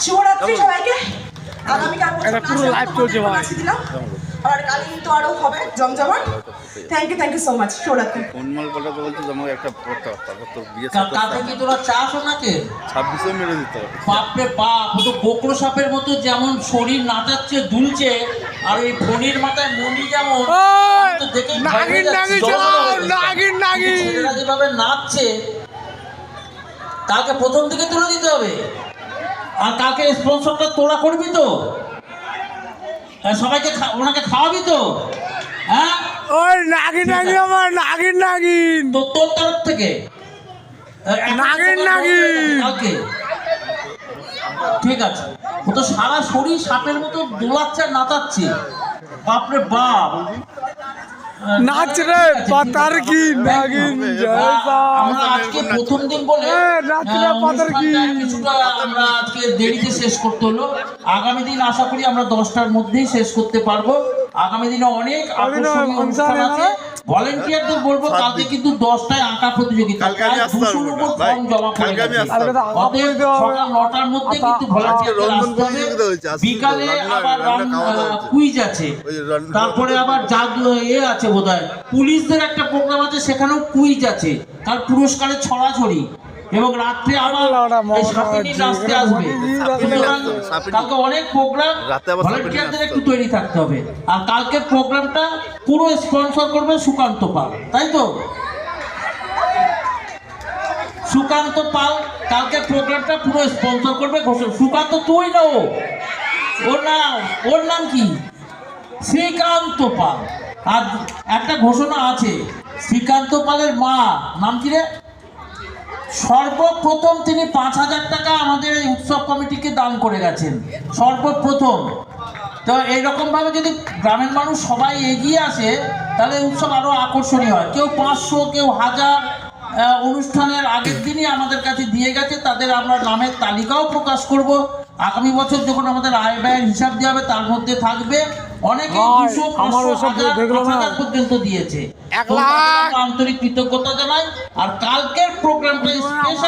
শিবরাত্রি সবাইকে আগামীকাল পুরো লাইভ চলছে ভাই আর কাল কিন্তু আরো হবে জমজমাট thank you so much Shivratri উন্মাল বলা বলতে আমাকে একটা পড়তে তারপর তোর বিয়ে কালকে কি তোরা চাস ওনাকে 26 মেরে দিতে হবে বাপরে বাপ তো কোকড়ো সাপের মতো যেমন শরীর নাচাচ্ছে দুলছে আর এই ফণির মাথায় মনি যেমন দেখে নাগিন ছেলেরা যেভাবে নাচছে কালকে প্রথম দিকে তুলে দিতে হবে আর কালকে স্পন্সরটা তোরা করবি তো সবাইকে ওনাকে খাওয়াবি তো হ্যাঁ ওই নাগিন তো তোর তরফ থেকে কালকে ঠিক আছে ও তো সারা শরীর সাপের মতো দোলাচ্ছে আর নাচাচ্ছে বাপরে বাপ নাচ রে পাতার কি নাগিন জয় আমরা আজকে প্রথম দিন বলে নাচ রে পাতার কি কিছুটা আমরা আজকে দেরিতে শেষ করতে হলো আগামী দিন আশা করি আমরা 10টার মধ্যেই শেষ করতে পারবো আগামী দিনে অনেক আকর্ষণীয় অনুষ্ঠান আছে ভলেন্টিয়ারদের বলবো কালকে কিন্তু 10টায় আঁকা প্রতিযোগিতা ফর্ম জমা পড়ে গেছে অতএব সকাল 9টার মধ্যে কিন্তু ভলেন্টিয়ারদের আসতে হবে বিকালে আবার কুইজ আছে তারপরে আবার আছে বোধহয় পুলিশদের একটা প্রোগ্রাম আছে সেখানেও কুইজ আছে তার পুরস্কারের ছড়াছড়ি এবং রাত্রে আবার নাচতে আসবে কালকে অনেক প্রোগ্রাম ভলেন্টিয়ারদের একটু তৈরি থাকতে হবে আর কালকের প্রোগ্রামটা পুরো স্পন্সর করবে সুকান্ত পাল তাই তো সুকান্ত পাল কালকের প্রোগ্রামটা পুরো স্পন্সর করবে সুকান্ত তুই না ওর নাম কি শ্রীকান্ত পাল আর একটা ঘোষণা আছে শ্রীকান্ত পালের মা নাম কি রে সর্বপ্রথম তিনি 5,000 টাকা আমাদের এই উৎসব কমিটিকে দান করে গেছেন সর্বপ্রথম তো এইরকম ভাবে যদি গ্রামের মানুষ সবাই এগিয়ে আসে তাহলে উৎসব আরো আকর্ষণীয় হয় কেউ 500 কেউ 1000 অনুষ্ঠানের আগের দিনই আমাদের কাছে দিয়ে গেছে তাদের আমরা নামের তালিকাও প্রকাশ করব আগামী বছর যখন আমাদের আয় ব্যয়ের হিসাব দেওয়া হবে তার মধ্যে থাকবে অনেকে 200-500 পর্যন্ত দিয়েছে আন্তরিক কৃতজ্ঞতা জানাই আর কালকের প্রোগ্রামটা স্পেশাল